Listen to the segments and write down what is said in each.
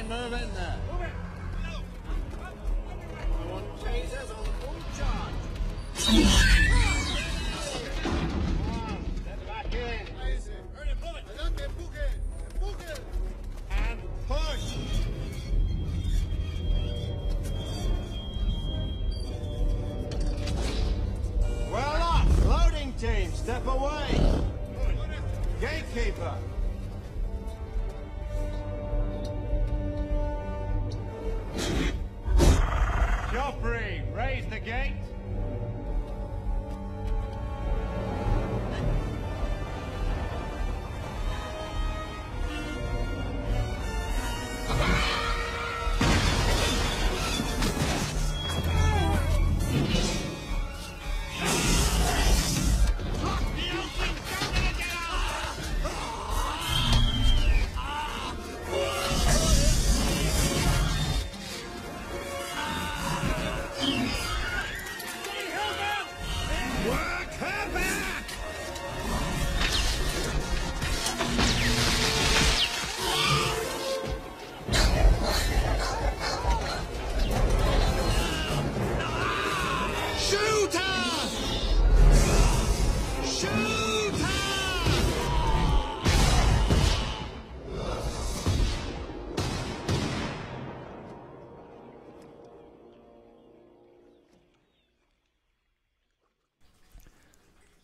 move in there. Move it. I want tasers on full charge. Step back in. Hurry, pull it. Adelante, empuje. Empuje. And push. Well off. Loading team, step away. Gatekeeper. Joffrey, raise the gate.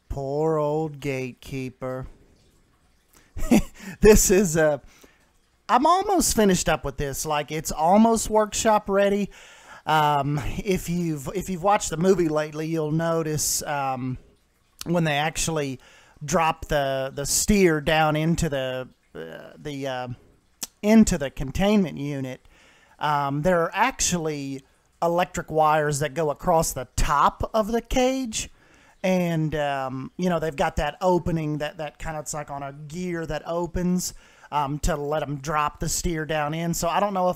Poor old gatekeeper. This is I'm almost finished up with this. Like, it's almost workshop ready. If you've watched the movie lately, you'll notice when they actually drop the steer down into the containment unit, there are actually electric wires that go across the top of the cage. And, you know, they've got that opening that kind of, it's like on a gear that opens to let them drop the steer down in. So I don't know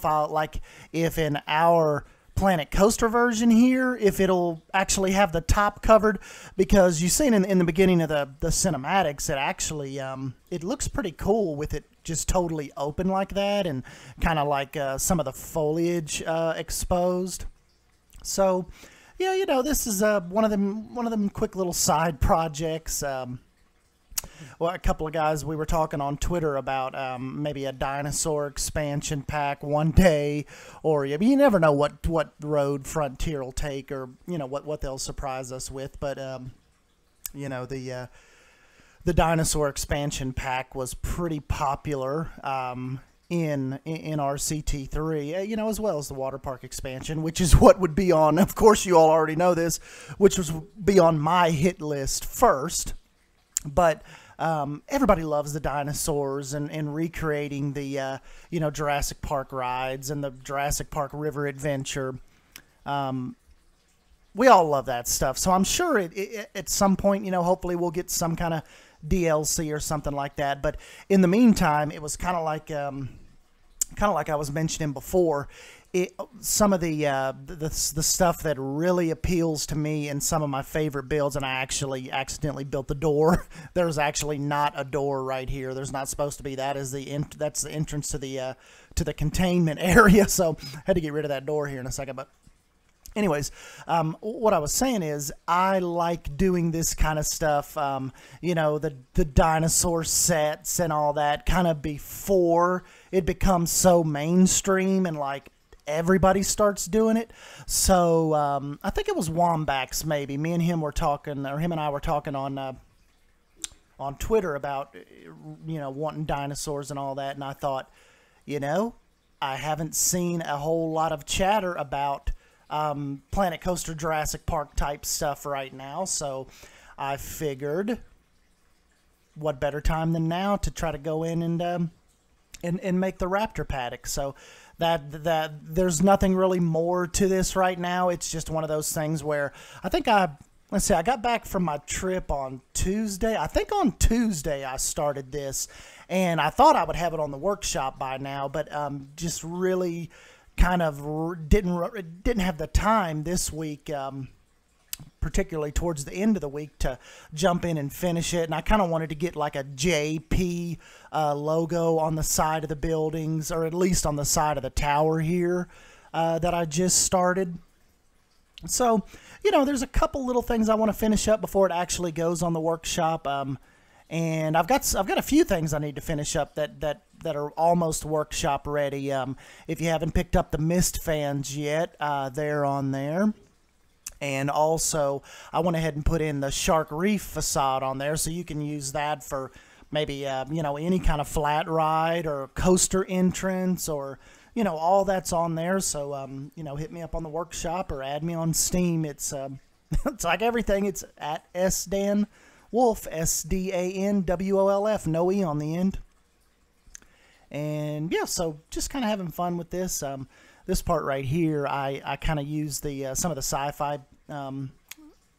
if in our Planet Coaster version here, if it'll actually have the top covered, because you've seen in the beginning of the cinematics, it actually, it looks pretty cool with it just totally open like that and kind of like some of the foliage exposed. So, yeah, you know, this is one of them quick little side projects. Well, a couple of guys, we were talking on Twitter about maybe a dinosaur expansion pack one day, or you never know what road Frontier will take, or you know what they'll surprise us with. But you know, the dinosaur expansion pack was pretty popular. In RCT3, you know, as well as the water park expansion, which is what would be on, of course you all already know this, which was be on my hit list first. But everybody loves the dinosaurs and recreating the, you know, Jurassic Park rides and the Jurassic Park River Adventure. We all love that stuff. So I'm sure at some point, you know, hopefully we'll get some kind of DLC or something like that. But in the meantime, it was kind of like I was mentioning before. Some of the stuff that really appeals to me in some of my favorite builds, and I actually accidentally built the door. There's actually not a door right here. There's not supposed to be. That's the entrance to the containment area. So I had to get rid of that door here in a second, but. Anyways, what I was saying is I like doing this kind of stuff, you know, the dinosaur sets and all that kind of before it becomes so mainstream and like everybody starts doing it. So I think it was Wombax maybe. Me and him were talking, or him and I were talking on Twitter about, you know, wanting dinosaurs and all that. And I thought, you know, I haven't seen a whole lot of chatter about Planet Coaster Jurassic Park type stuff right now, so I figured what better time than now to try to go in and make the Raptor paddock. So that there's nothing really more to this right now. It's just one of those things where I think I got back from my trip on Tuesday. I think on Tuesday I started this, and I thought I would have it on the workshop by now, but just really kind of didn't have the time this week particularly towards the end of the week, to jump in and finish it. And I kind of wanted to get like a JP logo on the side of the buildings, or at least on the side of the tower here that I just started. So, you know, there's a couple little things I want to finish up before it actually goes on the workshop. And I've got a few things I need to finish up that are almost workshop ready. If you haven't picked up the mist fans yet, they're on there. And also, I went ahead and put in the Shark Reef facade on there, so you can use that for maybe, you know, any kind of flat ride or coaster entrance, or, you know, all that's on there. So, you know, hit me up on the workshop or add me on Steam. It's it's like everything. It's at Sdanwolf, SDANWOLF, no E on the end. And yeah, so just kind of having fun with this. This part right here, I kind of use the some of the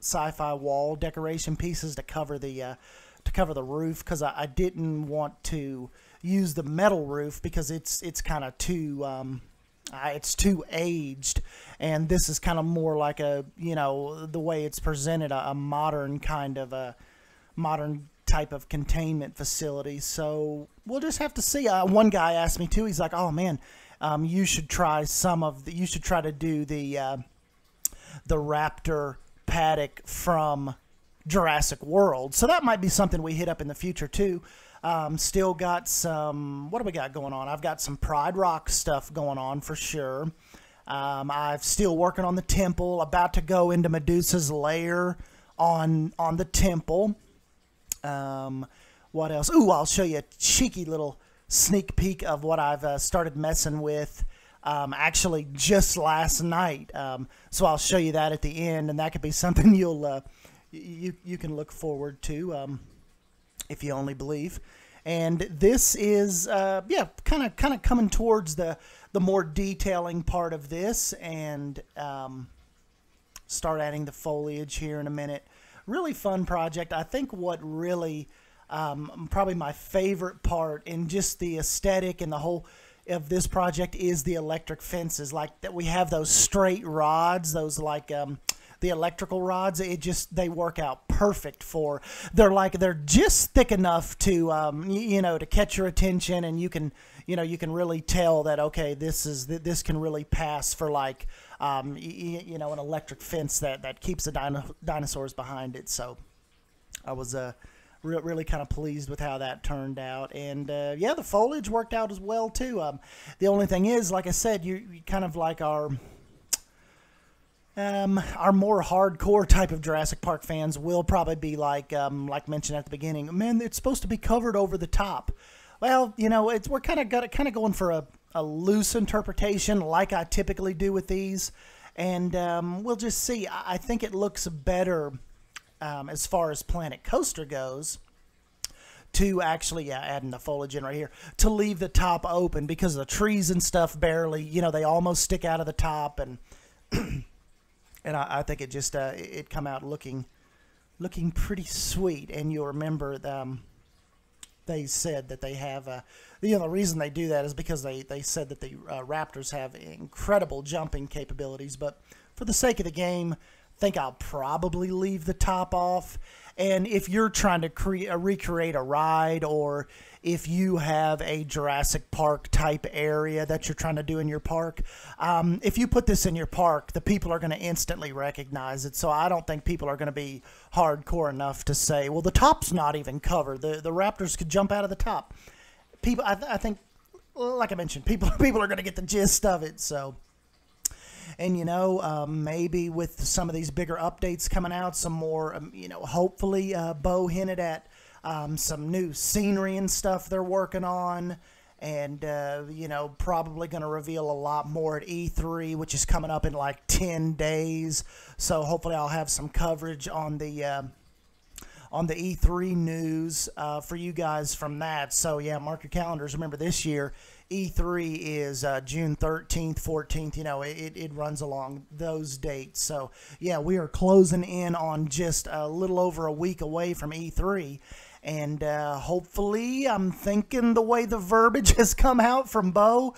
sci-fi wall decoration pieces to cover the roof, because I didn't want to use the metal roof because it's kind of too it's too aged, and this is kind of more like a, you know, the way it's presented, a modern kind of a modern type of containment facility. So we'll just have to see. One guy asked me too. He's like, "Oh man, you should try you should try to do the Raptor Paddock from Jurassic World." So that might be something we hit up in the future too. Still got some, what do we got going on? I've got some Pride Rock stuff going on for sure. I'm still working on the temple, about to go into Medusa's lair on the temple. What else? Ooh, I'll show you a cheeky little sneak peek of what I've started messing with actually just last night. So I'll show you that at the end, and that could be something you'll you can look forward to if you only believe. And this is yeah, kind of coming towards the more detailing part of this, and start adding the foliage here in a minute. Really fun project. I think what really probably my favorite part in just the aesthetic and the whole of this project is the electric fences. Like that, we have those straight rods, those like the electrical rods. They work out perfect for, they're just thick enough to you know, to catch your attention, and you can really tell that, okay, this can really pass for like you know, an electric fence that keeps the dinosaurs behind it. So I was really kind of pleased with how that turned out. And yeah, the foliage worked out as well too. The only thing is, like I said, you kind of like our more hardcore type of Jurassic Park fans will probably be like mentioned at the beginning, man, it's supposed to be covered over the top. Well, you know, we're kind of going for a loose interpretation, like I typically do with these, and we'll just see. I think it looks better as far as Planet Coaster goes, to actually adding the foliage in right here, to leave the top open, because the trees and stuff barely, you know, they almost stick out of the top, and and I think it just it come out looking pretty sweet. And you'll remember they said that they have you know, the reason they do that is because they said that the Raptors have incredible jumping capabilities, but for the sake of the game, I think I'll probably leave the top off. And if you're trying to recreate a ride, or if you have a Jurassic Park type area that you're trying to do in your park, if you put this in your park, the people are going to instantly recognize it. So I don't think people are going to be hardcore enough to say, well, the top's not even covered. The Raptors could jump out of the top. People, I think, like I mentioned, people are going to get the gist of it. So. And, you know, maybe with some of these bigger updates coming out, some more, you know, hopefully Bo hinted at some new scenery and stuff they're working on. And, you know, probably going to reveal a lot more at E3, which is coming up in like 10 days. So hopefully I'll have some coverage on the E3 news for you guys from that. So, yeah, mark your calendars. Remember, this year, E3 is June 13th, 14th. You know, it runs along those dates. So, yeah, we are closing in on just a little over a week away from E3. And hopefully, I'm thinking the way the verbiage has come out from Bo,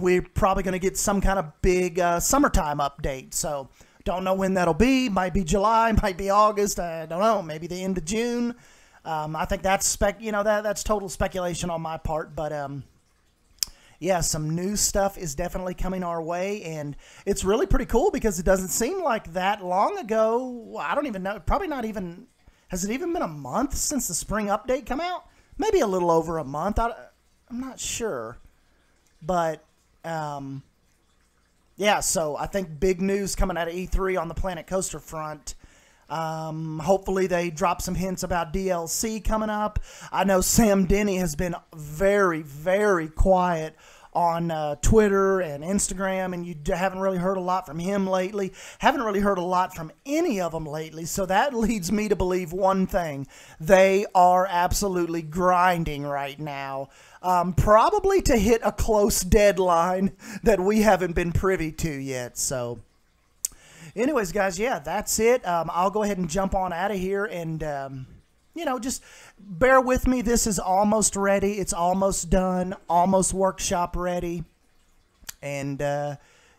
we're probably going to get some kind of big summertime update. So, Don't know when that'll be. Might be July, might be August. I don't know. Maybe the end of June. I think that's that's total speculation on my part. But yeah, some new stuff is definitely coming our way, and it's really pretty cool because it doesn't seem like that long ago. I don't even know. Probably not even. Has it even been a month since the spring update come out? Maybe a little over a month. I'm not sure, but. Yeah, so I think big news coming out of E3 on the Planet Coaster front. Hopefully they drop some hints about DLC coming up. I know Sam Denny has been very, very quiet on Twitter and Instagram, and you haven't really heard a lot from him lately. Haven't really heard a lot from any of them lately, so that leads me to believe one thing. They are absolutely grinding right now, probably to hit a close deadline that we haven't been privy to yet. So anyways, guys, yeah, that's it. I'll go ahead and jump on out of here, and you know, just bear with me. This is almost ready. It's almost done, almost workshop ready. And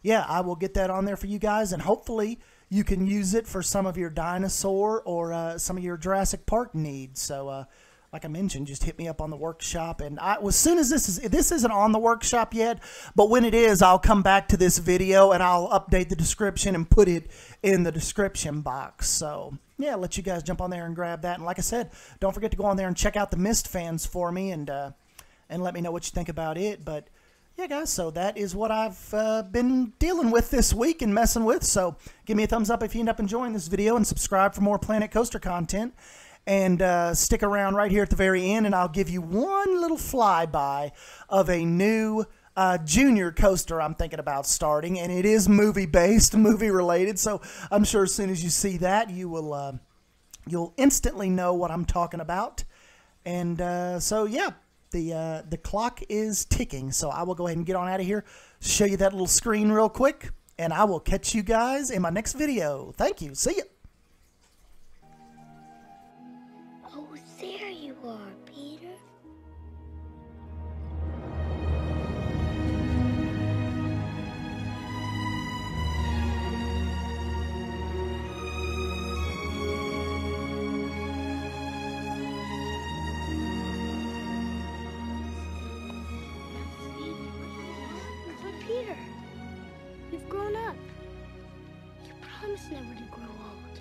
yeah, I will get that on there for you guys, and hopefully you can use it for some of your dinosaur or some of your Jurassic Park needs. So like I mentioned, just hit me up on the workshop, and as soon as this isn't on the workshop yet, but when it is, I'll come back to this video and I'll update the description and put it in the description box. So yeah, let you guys jump on there and grab that. And like I said, don't forget to go on there and check out the Mist fans for me, and let me know what you think about it. But yeah, guys, so that is what I've been dealing with this week and messing with. So give me a thumbs up if you end up enjoying this video, and subscribe for more Planet Coaster content. And stick around right here at the very end, and I'll give you one little flyby of a new junior coaster I'm thinking about starting, and it is movie-based, movie-related, so I'm sure as soon as you see that, you will you'll instantly know what I'm talking about. And so yeah, the clock is ticking, so I will go ahead and get on out of here, show you that little screen real quick, and I will catch you guys in my next video. Thank you. See ya. There you are, Peter. But Peter, you've grown up. You promised never to grow old.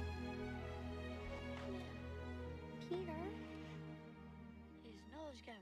Peter. His nose got